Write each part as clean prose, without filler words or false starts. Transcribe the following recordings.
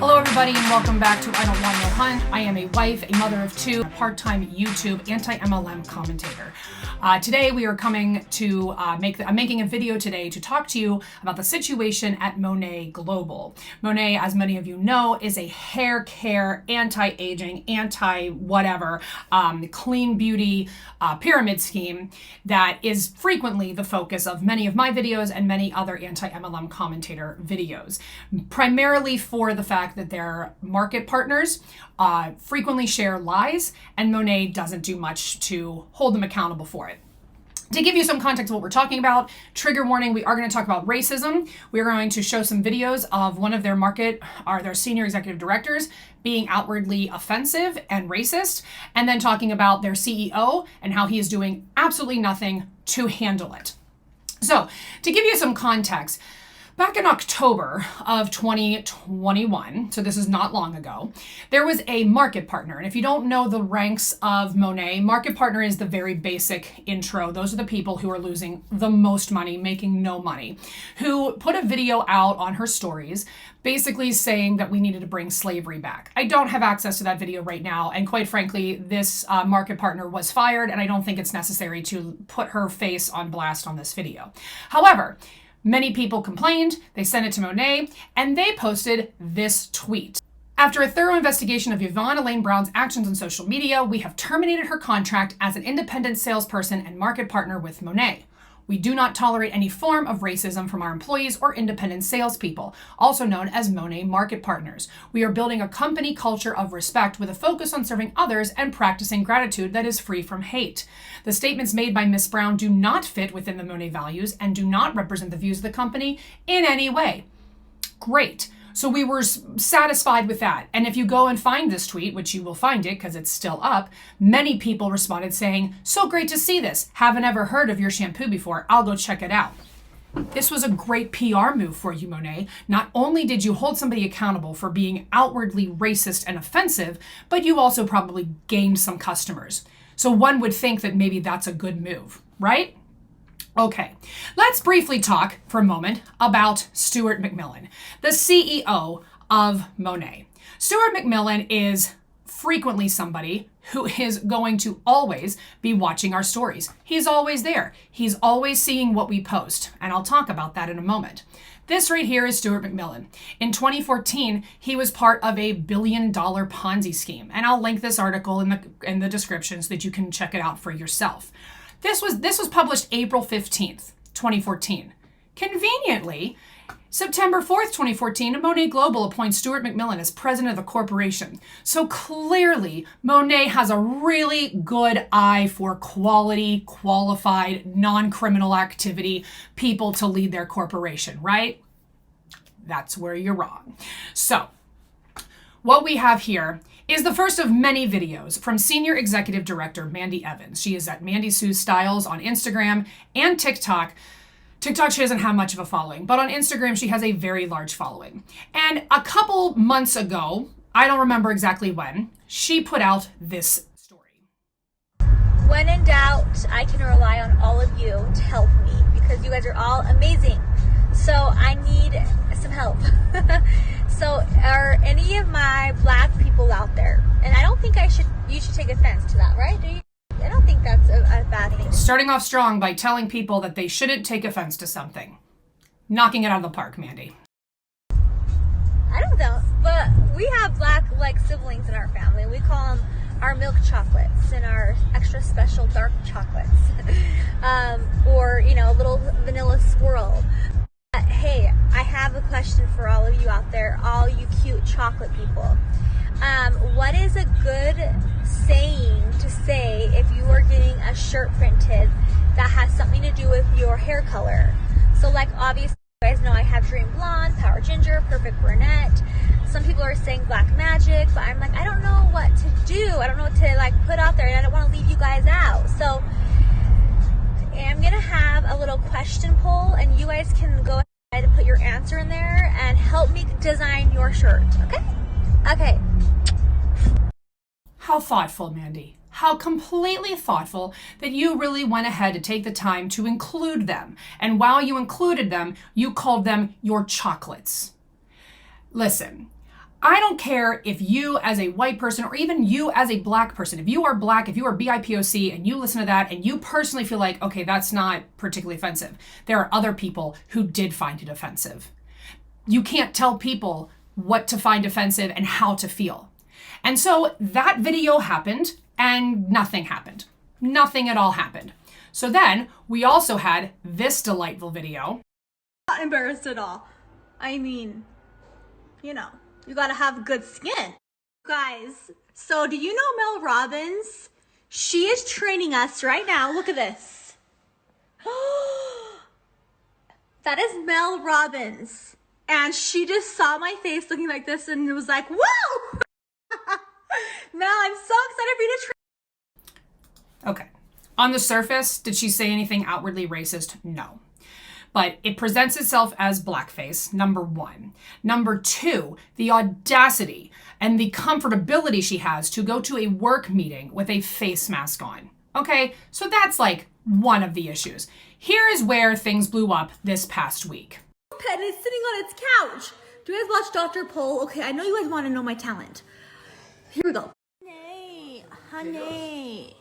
Hello everybody and welcome back to I Don't Want No Hunt. I am a wife, a mother of two, a part-time YouTube anti-MLM commentator. Today we are coming to I'm making a video today to talk to you about the situation at Monat Global. Monat, as many of you know, is a hair care, anti-aging, anti-whatever, clean beauty pyramid scheme that is frequently the focus of many of my videos and many other anti-MLM commentator videos, primarily for the fact that their market partners frequently share lies, and Monat doesn't do much to hold them accountable for it. To give you some context of what we're talking about, trigger warning, we are going to talk about racism. We're going to show some videos of one of their their senior executive directors being outwardly offensive and racist, and then talking about their CEO and how he is doing absolutely nothing to handle it. So, to give you some context, back in October of 2021, so this is not long ago, there was a market partner. And if you don't know the ranks of Monat, market partner is the very basic intro. Those are the people who are losing the most money, making no money, who put a video out on her stories, basically saying that we needed to bring slavery back. I don't have access to that video right now. And quite frankly, this market partner was fired, and I don't think it's necessary to put her face on blast on this video. However, many people complained, they sent it to Monat, and they posted this tweet. After a thorough investigation of Yvonne Elaine Brown's actions on social media, we have terminated her contract as an independent salesperson and market partner with Monat. We do not tolerate any form of racism from our employees or independent salespeople, also known as Monat market partners. We are building a company culture of respect with a focus on serving others and practicing gratitude that is free from hate. The statements made by Ms. Brown do not fit within the Monat values and do not represent the views of the company in any way. Great. So we were satisfied with that. And if you go and find this tweet, which you will find it because it's still up, many people responded saying, "So great to see this. Haven't ever heard of your shampoo before. I'll go check it out." This was a great PR move for you, Monat. Not only did you hold somebody accountable for being outwardly racist and offensive, but you also probably gained some customers. So one would think that maybe that's a good move, right? Okay, let's briefly talk for a moment about Stuart Macmillian, the CEO of Monat. Stuart Macmillian is frequently somebody who is going to always be watching our stories. He's always there. He's always seeing what we post, and I'll talk about that in a moment. This right here is Stuart Macmillian. In 2014, he was part of a $1 billion Ponzi scheme, and I'll link this article in the description so that you can check it out for yourself. This was published April 15th, 2014. Conveniently, September 4th, 2014, Monat Global appoints Stuart Macmillian as president of the corporation. So clearly, Monat has a really good eye for quality, qualified, non-criminal activity people to lead their corporation, right? That's where you're wrong. So, what we have here is the first of many videos from Senior Executive Director Mandie Evans. She is at Mandie Sue Styles on Instagram and TikTok. TikTok, she doesn't have much of a following, but on Instagram, she has a very large following. And a couple months ago, I don't remember exactly when, she put out this story. When in doubt, I can rely on all of you to help me because you guys are all amazing. So I need some help. So are any of my black people out there? And I don't think you should take offense to that, right? I don't think that's a bad thing. Starting off strong by telling people that they shouldn't take offense to something. Knocking it out of the park, Mandie. I don't know, but we have black siblings in our family. We call them our milk chocolates and our extra special dark chocolates. Or, little vanilla swirl. Hey, I have a question for all of you out there, all you cute chocolate people. What is a good saying to say if you are getting a shirt printed that has something to do with your hair color? So obviously you guys know I have Dream Blonde, Power Ginger, Perfect Brunette. Some people are saying Black Magic, but I'm I don't know what to do. I don't know what to put out there, and I don't want to leave you guys out. So I'm going to have a little question poll, and you guys can go ahead and put your answer in there and help me design your shirt, okay? Okay. How thoughtful, Mandie. How completely thoughtful that you really went ahead to take the time to include them. And while you included them, you called them your chocolates. Listen, I don't care if you as a white person or even you as a black person, if you are black, if you are BIPOC and you listen to that and you personally feel like, okay, that's not particularly offensive. There are other people who did find it offensive. You can't tell people what to find offensive and how to feel. And so that video happened and nothing happened. Nothing at all happened. So then we also had this delightful video. Not embarrassed at all. I mean, you know, you gotta have good skin. Guys, so do you know Mel Robbins? She is training us right now. Look at this. That is Mel Robbins. And she just saw my face looking like this and was like, whoa! Mel, I'm so excited for you to train. Okay. On the surface, did she say anything outwardly racist? No. But it presents itself as blackface, number one. Number two, the audacity and the comfortability she has to go to a work meeting with a face mask on. Okay, so that's like one of the issues. Here is where things blew up this past week. Pet is sitting on its couch. Do you guys watch Dr. Pol? Okay, I know you guys want to know my talent. Here we go. Honey, honey.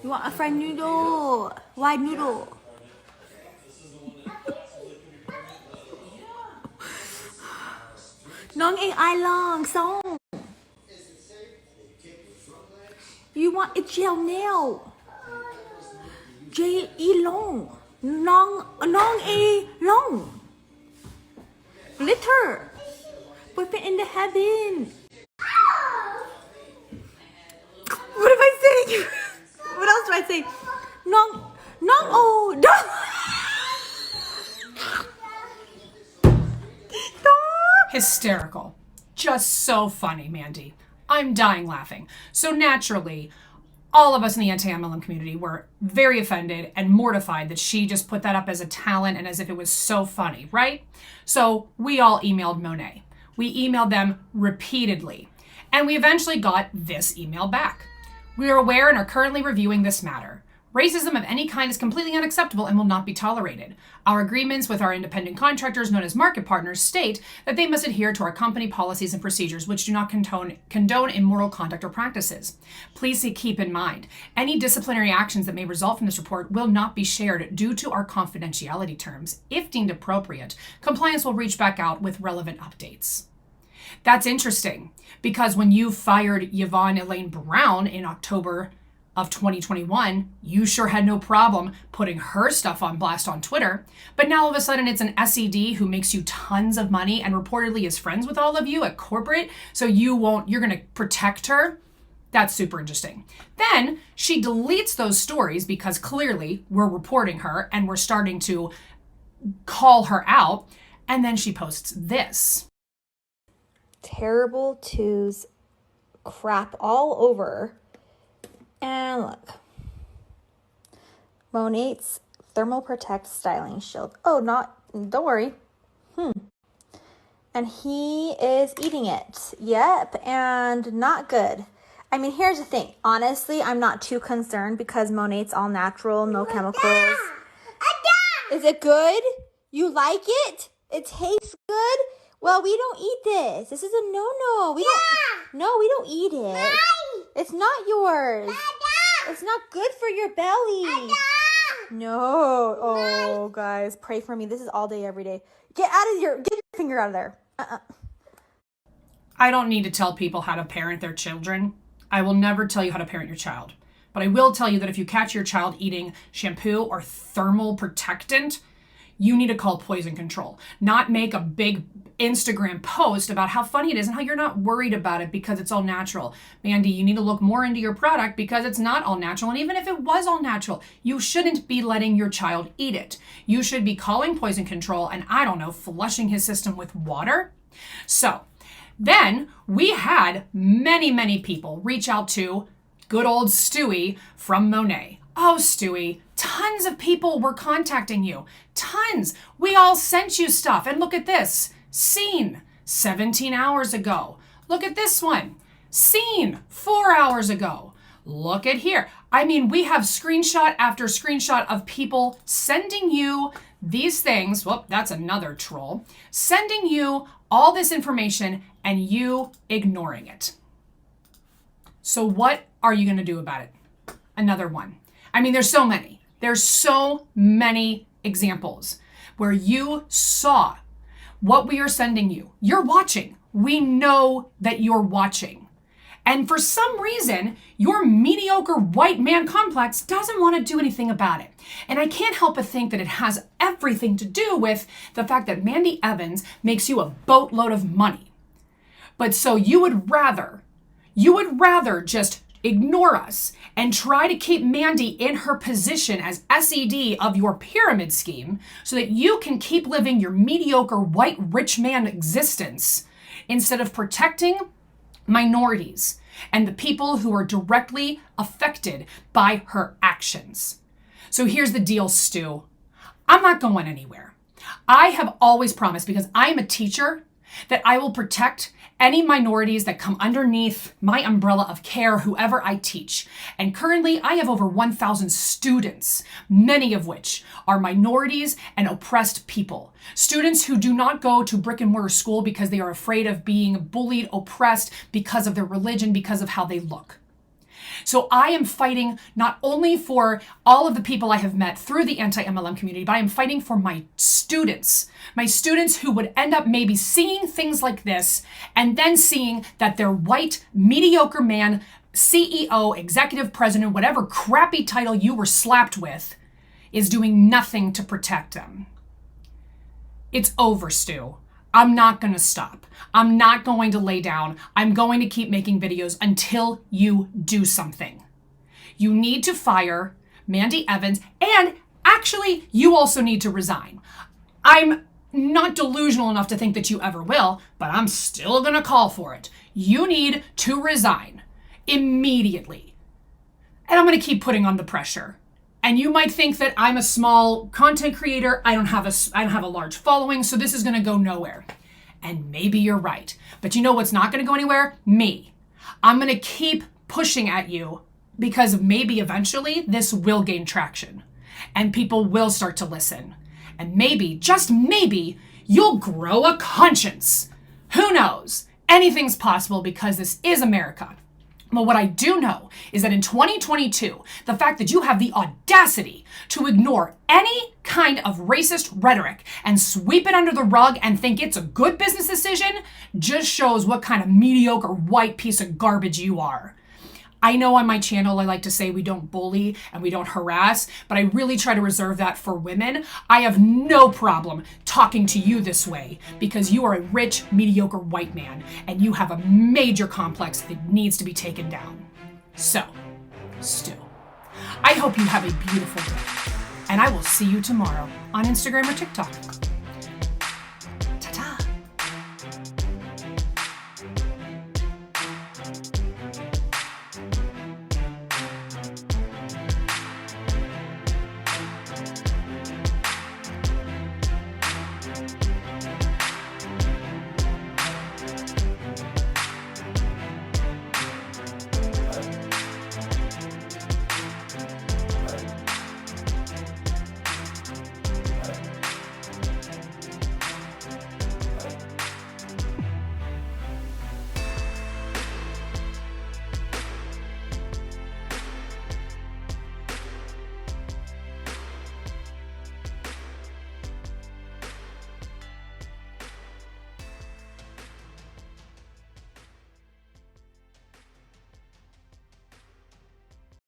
You want a fried noodle? Wide noodle. Nong a ai long song. You want a gel nail? J e long. Nong a long. Glitter. Boyfriend in the heaven. What am I saying? What else do I say? Nong oh dong. Hysterical. Just so funny, Mandie. I'm dying laughing. So naturally, all of us in the anti-MLM community were very offended and mortified that she just put that up as a talent and as if it was so funny, right? So we all emailed Monat. We emailed them repeatedly, and we eventually got this email back. We are aware and are currently reviewing this matter. Racism of any kind is completely unacceptable and will not be tolerated. Our agreements with our independent contractors, known as market partners, state that they must adhere to our company policies and procedures, which do not condone immoral conduct or practices. Please keep in mind, any disciplinary actions that may result from this report will not be shared due to our confidentiality terms. If deemed appropriate, compliance will reach back out with relevant updates. That's interesting, because when you fired Yvonne Elaine Brown in October of 2021, you sure had no problem putting her stuff on blast on Twitter. But now all of a sudden it's an SED who makes you tons of money and reportedly is friends with all of you at corporate, so you're going to protect her. That's super interesting. Then she deletes those stories because clearly we're reporting her and we're starting to call her out. And then she posts this. Terrible twos, crap all over. And look, Monat's Thermal Protect Styling Shield. Oh, don't worry. And he is eating it. Yep, and not good. I mean, here's the thing. Honestly, I'm not too concerned because Monat's all natural, no chemicals. Is it good? You like it? It tastes good? Well, we don't eat this. This is a no-no. We don't eat it. It's not yours. It's not good for your belly. No. Oh, guys, pray for me. This is all day, every day. Get your finger out of there. I don't need to tell people how to parent their children. I will never tell you how to parent your child. But I will tell you that if you catch your child eating shampoo or thermal protectant, you need to call poison control. Not make a big Instagram post about how funny it is and how you're not worried about it because it's all natural. Mandie, you need to look more into your product because it's not all natural. And even if it was all natural, you shouldn't be letting your child eat it. You should be calling poison control and, I don't know, flushing his system with water. So then we had many people reach out to good old Stewie from Monat. Oh, Stewie, tons of people were contacting you. Tons. We all sent you stuff. And look at this. Seen 17 hours ago. Look at this one. Seen 4 hours ago. Look at here. I mean, we have screenshot after screenshot of people sending you these things. Whoop, that's another troll. Sending you all this information and you ignoring it. So what are you going to do about it? Another one. I mean, there's so many. There's so many examples where you saw what we are sending you. You're watching. We know that you're watching. And for some reason, your mediocre white man complex doesn't want to do anything about it. And I can't help but think that it has everything to do with the fact that Mandie Evans makes you a boatload of money. But so you would rather just ignore us and try to keep Mandie in her position as SED of your pyramid scheme so that you can keep living your mediocre white rich man existence instead of protecting minorities and the people who are directly affected by her actions. So here's the deal, Stu. I'm not going anywhere. I have always promised, because I am a teacher, that I will protect any minorities that come underneath my umbrella of care, whoever I teach. And currently I have over 1,000 students, many of which are minorities and oppressed people. Students who do not go to brick and mortar school because they are afraid of being bullied, oppressed because of their religion, because of how they look. So I am fighting not only for all of the people I have met through the anti-MLM community, but I am fighting for my students who would end up maybe seeing things like this and then seeing that their white, mediocre man, CEO, executive president, whatever crappy title you were slapped with, is doing nothing to protect them. It's over, Stu. I'm not going to stop. I'm not going to lay down. I'm going to keep making videos until you do something. You need to fire Mandie Evans, and actually, you also need to resign. I'm not delusional enough to think that you ever will, but I'm still going to call for it. You need to resign immediately. And I'm going to keep putting on the pressure. And you might think that I'm a small content creator. I don't have a large following, so this is going to go nowhere. And maybe you're right. But you know what's not going to go anywhere? Me. I'm going to keep pushing at you because maybe eventually this will gain traction and people will start to listen. And maybe, just maybe, you'll grow a conscience. Who knows? Anything's possible because this is America. But what I do know is that in 2022, the fact that you have the audacity to ignore any kind of racist rhetoric and sweep it under the rug and think it's a good business decision just shows what kind of mediocre white piece of garbage you are. I know on my channel, I like to say we don't bully and we don't harass, but I really try to reserve that for women. I have no problem talking to you this way because you are a rich, mediocre white man and you have a major complex that needs to be taken down. So, Stu, I hope you have a beautiful day and I will see you tomorrow on Instagram or TikTok.